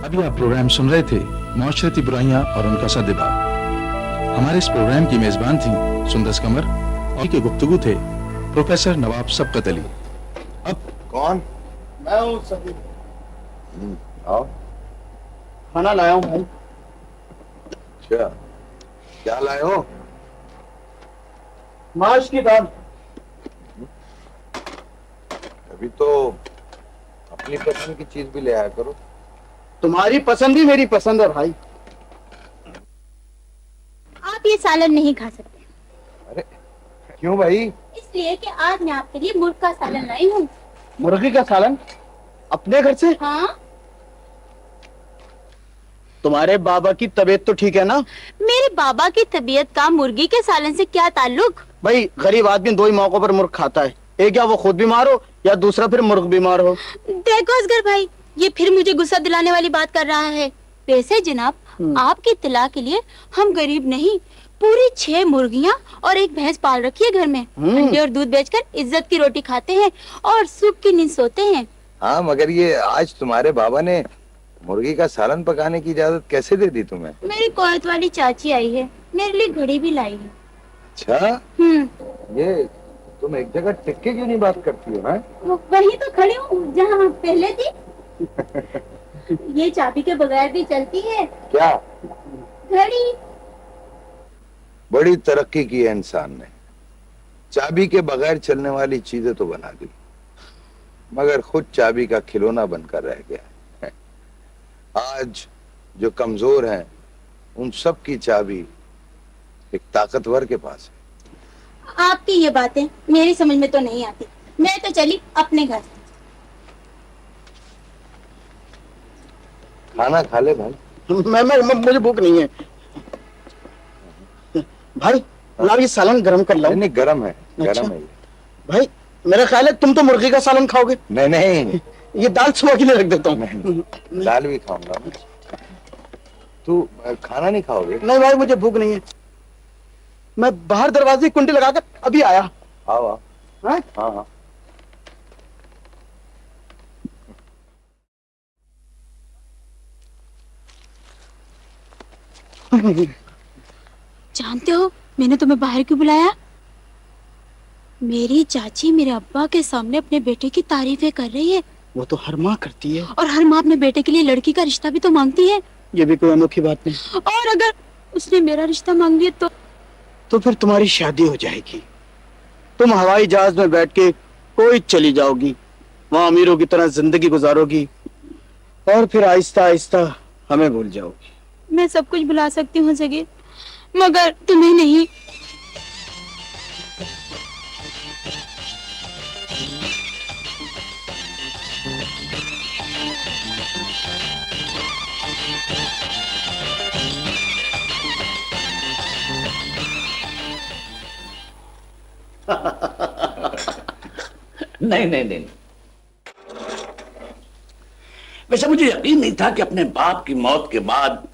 अभी आप प्रोग्राम सुन रहे थे माशरती बुराइयां और उनका सद्भाव। हमारे इस प्रोग्राम की मेजबान थी सुंदस कमर और के गुफ्तगू थे प्रोफेसर नवाब सबकत अली। अब कौन? मैं हूँ सभी। आओ। खाना लाया हूँ भाई। अच्छा, क्या लाए हो? माश की दाल। अभी तो अपनी पसंद की चीज भी ले आया करो। तुम्हारी पसंद ही मेरी पसंद है भाई। आप ये सालन नहीं खा सकते। अरे क्यों भाई? इसलिए कि आज मैं आपके लिए मुर्ग का सालन लाई हूँ। मुर्गी का सालन अपने घर से? हाँ, तुम्हारे बाबा की तबीयत तो ठीक है ना? मेरे बाबा की तबीयत का मुर्गी के सालन से क्या ताल्लुक? भाई गरीब आदमी दो ही मौकों पर मुर्ग खाता है, एक या वो खुद बीमार हो या दूसरा फिर मुर्ग बीमार हो। देखो असगर भाई, ये फिर मुझे गुस्सा दिलाने वाली बात कर रहा है। वैसे जनाब, आपकी इत्तला के लिए हम गरीब नहीं, पूरी 6 मुर्गियाँ और एक भैंस पाल रखी है घर में। अंडे और दूध बेचकर इज्जत की रोटी खाते हैं और सुख की नींद सोते हैं। हाँ, मगर ये आज तुम्हारे बाबा ने मुर्गी का सालन पकाने की इजाजत कैसे दे दी तुम्हें? मेरी कोयत वाली चाची आई है, मेरे लिए घड़ी भी लाई है। अच्छा, ये तुम एक जगह टिक के क्यों नहीं बात करती हो? हैं? वही तो खड़ी हूँ जहाँ पहले थी। ये चाबी के बगैर भी चलती है क्या? घड़ी। बड़ी तरक्की की है इंसान ने, चाबी के बगैर चलने वाली चीजें तो बना दी, मगर खुद चाबी का खिलौना बनकर रह गया है। आज जो कमजोर हैं उन सब की चाबी एक ताकतवर के पास है। आपकी ये बातें मेरी समझ में तो नहीं आती। मैं तो चली अपने घर। खाना खा ले भाई। मुझे भूख नहीं है भाई। लाओ ये सालन गरम कर लाओ। नहीं, गरम है। अच्छा। गरम है ये। भाई मेरा ख्याल है तुम तो मुर्गी का सालन खाओगे। नहीं नहीं, ये दाल सुबह के लिए रख देता हूँ। दाल भी खाऊंगा मैं। तू खाना नहीं खाओगे? नहीं भाई, मुझे भूख नहीं है। मैं बाहर दरवाजे की कुंडी लगाकर अभी आया। आओ आओ। हाँ? हाँ हाँ। जानते हो मैंने तुम्हें बाहर क्यों बुलाया? मेरी चाची मेरे अब्बा के सामने अपने बेटे की तारीफें कर रही है। वो तो हर माँ करती है। और हर माँ अपने बेटे के लिए लड़की का रिश्ता भी तो मांगती है। ये भी कोई अनोखी बात नहीं। और अगर उसने मेरा रिश्ता मांग लिया तो फिर तुम्हारी शादी हो जाएगी। तुम हवाई जहाज में बैठ के कोई चली जाओगी, वहां अमीरों की तरह जिंदगी गुजारोगी और फिर आहिस्ता आहिस्ता हमें भूल जाओगी। मैं सब कुछ भुला सकती हूँ जगह, मगर तुम्हें नहीं। नहीं नहीं नहीं, वैसे मुझे यकीन नहीं था कि अपने बाप की मौत के बाद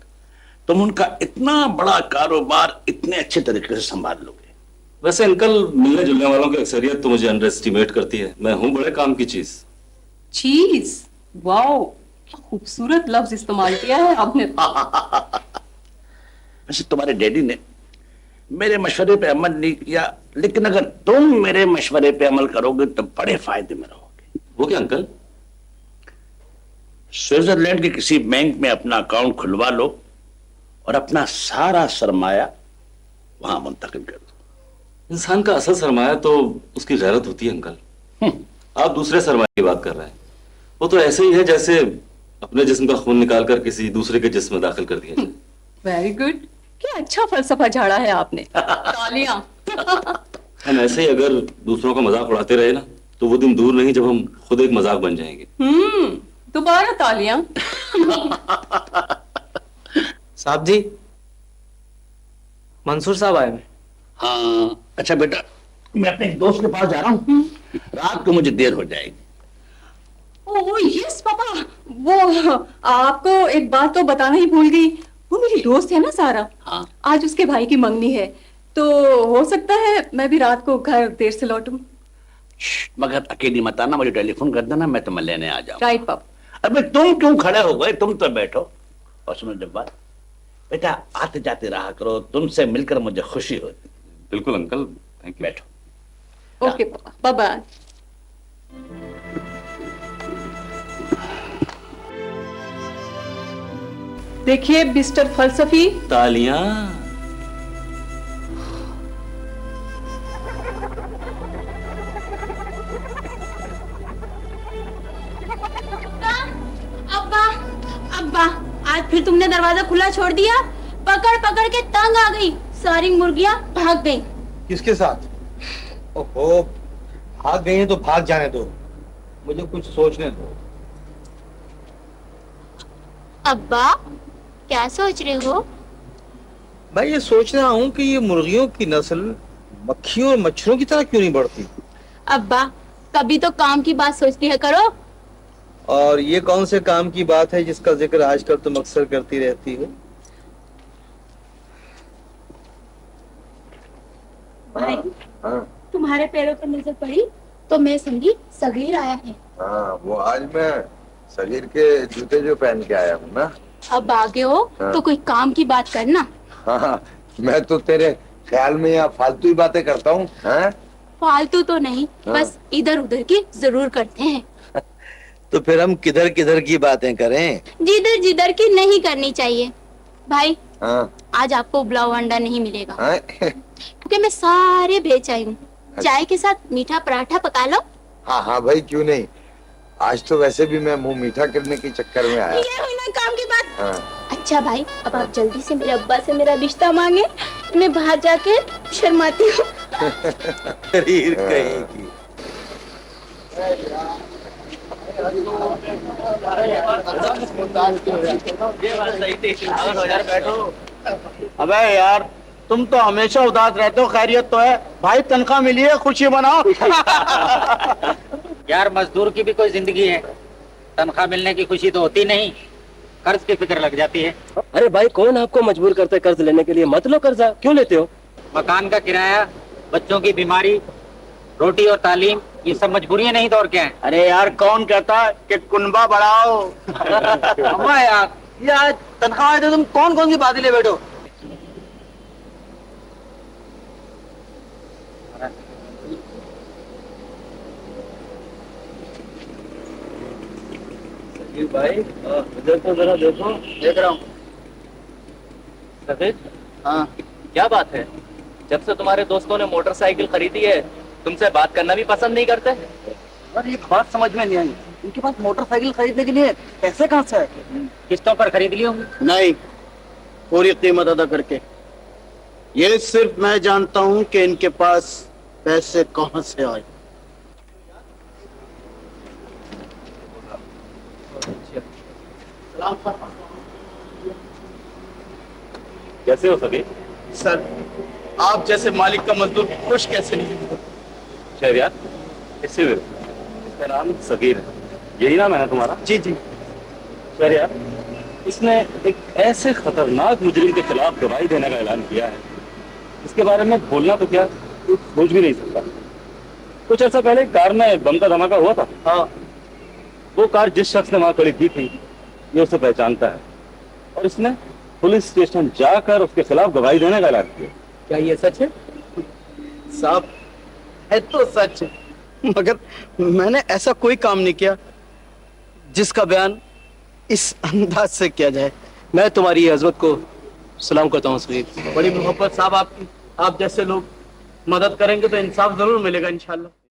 तुम उनका इतना बड़ा कारोबार इतने अच्छे तरीके से संभाल लोगे। वैसे अंकल, मिलने जुलने वालों की अक्सरियत तो मुझे अंडर एस्टिमेट करती है। मैं हूं बड़े काम की चीज। चीज? वाओ, क्या खूबसूरत लफ्ज इस्तेमाल किया है आपने। वैसे तुम्हारे डैडी ने मेरे मशवरे पे अमल नहीं किया, लेकिन अगर तुम मेरे मशवरे पे अमल करोगे तो बड़े फायदे में रहोगे। वो क्या अंकल? स्विट्जरलैंड के किसी बैंक में अपना अकाउंट खुलवा लो और अपना सारा सरमाया वहां मुंतकिल कर दो। इंसान का असल सरमाया तो उसकी गैरत होती है अंकल। आप दूसरे सरमाए की बात कर रहे हैं। वो तो ऐसे ही है जैसे अपने जिस्म का खून निकालकर किसी दूसरे के जिस्म में दाखिल कर दिया जाए। वेरी गुड, क्या अच्छा फलसफा झाड़ा है आपने। तालियां। हम ऐसे ही अगर दूसरों का मजाक उड़ाते रहे ना, तो वो दिन दूर नहीं जब हम खुद एक मजाक बन जाएंगे। दोबारा तालियां। साहब जी, मंसूर साहब आए हैं। हाँ अच्छा बेटा, मैं अपने एक दोस्त के पास जा रहा हूँ, रात को मुझे देर हो जाएगी। ओह यस पापा, वो आपको एक बात तो बताना ही भूल गई। वो मेरी दोस्त है ना सारा। हाँ। आज उसके भाई की मंगनी है, तो हो सकता है मैं भी रात को घर देर से लौटूं। मगर अकेली मत आना, मुझे टेलीफोन कर देना, मैं तुम्हें लेने आ जाऊँ। राइट पापा। अबे तुम क्यों खड़े हो गए? तुम तो बैठो और सुनो जब बात, बेटा आते जाते रहा करो, तुमसे मिलकर मुझे खुशी होती। बिल्कुल अंकल, थैंक यू। बैठो। ओके पापा, बाय बाय। देखिए मिस्टर फलसफी, तालियां। अब्बा, अब्बा, आज फिर तुमने दरवाजा खुला छोड़ दिया। पकड़ पकड़ के तंग आ गई, सारी मुर्गियां भाग गई। किसके साथ? ओहो, भाग गई हैं तो भाग जाने दो, मुझे कुछ सोचने दो। अब्बा, क्या सोच रहे हो? मैं ये सोच रहा हूँ कि ये मुर्गियों की नस्ल मक्खियों और मच्छरों की तरह क्यों नहीं बढ़ती? अब्बा, कभी तो काम की बात सोच लिया करो। और ये कौन से काम की बात है जिसका जिक्र आजकल तुम अक्सर करती रहती हो? भाई, हाँ तुम्हारे पैरों पर नजर पड़ी तो मैं समझी सगीर आया है। हाँ, वो आज मैं सगीर के जूते जो पहन के आया हूँ ना। अब आगे हो हाँ। तो कोई काम की बात करना। हाँ, मैं तो तेरे ख्याल में यहाँ फालतू ही बातें करता हूँ। हाँ? फालतू तो नहीं, हाँ। बस इधर उधर की जरूर करते हैं। तो फिर हम किधर किधर की बातें करें? जिधर जिधर की नहीं करनी चाहिए। भाई, हाँ, आज आपको उबला हुआ अंडा नहीं मिलेगा, हाँ? क्योंकि मैं सारे बेच आई हूँ। चाय के साथ मीठा पराठा पका लो। हाँ हाँ भाई, क्यों नहीं। आज तो वैसे भी मैं मुंह मीठा करने के चक्कर में आया। ये हुई ना काम की बात। हाँ। अच्छा भाई, अब आप जल्दी से मेरे अब्बा से मेरा रिश्ता मांगे, मैं बाहर जाके शर्माती हूँ। शरीर कहेगी। अबे यार, तुम तो हमेशा उदास रहते हो। खैरियत तो है भाई? तनख्वाह मिली है, खुशी मनाओ। यार मजदूर की भी कोई जिंदगी है, तनख्वाह मिलने की खुशी तो होती नहीं, कर्ज की फिक्र लग जाती है। अरे भाई, कौन आपको मजबूर करता है कर्ज लेने के लिए? मत लो कर्जा, क्यों लेते हो? मकान का किराया, बच्चों की बीमारी, रोटी और तालीम, ये सब मजबूरियां नहीं तो और क्या है। अरे यार, कौन कहता है कि कुनबा बढ़ाओ? अम्मा यार, ये आज तनख्वाह है तो तुम कौन कौन सी बातें ले बैठो? भाई इधर तो जरा देखो। देख रहा हूँ। सफेद, हाँ, क्या बात है? जब से तुम्हारे दोस्तों ने मोटरसाइकिल खरीदी है, तुमसे बात करना भी पसंद नहीं करते? और एक बात समझ में नहीं आई, इनके पास मोटरसाइकिल खरीदने के लिए पैसे कहाँ से आए? किस्तों पर खरीद ली होंगी। नहीं, पूरी कीमत अदा करके। ये सिर्फ मैं जानता हूँ कि इनके पास पैसे कहाँ से आए। कैसे हो सके? सर, आप जैसे मालिक का मजदूर खुश कैसे नहीं हो? शहरियार, इससे इसका नाम सगीर है, यही नाम है ना तुम्हारा? जी जी। शहरियार, इसने एक ऐसे खतरनाक मुजरिम के खिलाफ गवाही देने का ऐलान किया है, इसके बारे में बोलना तो क्या, कुछ सोच भी नहीं सकता। कुछ अर्सा पहले कार में बम का धमाका हुआ था। हाँ, वो कार जिस शख्स ने वहां खड़ी की थी, ये उसे पहचानता है और इसने पुलिस स्टेशन जाकर उसके खिलाफ गवाही देने का ऐलान किया। क्या ये सच है? साहब, है तो सच, मगर मैंने ऐसा कोई काम नहीं किया जिसका बयान इस अंदाज से किया जाए। मैं तुम्हारी अजमत को सलाम करता हूँ सफेद। बड़ी मोहब्बत साहब आपकी। आप जैसे लोग मदद करेंगे तो इंसाफ जरूर मिलेगा इंशाल्लाह।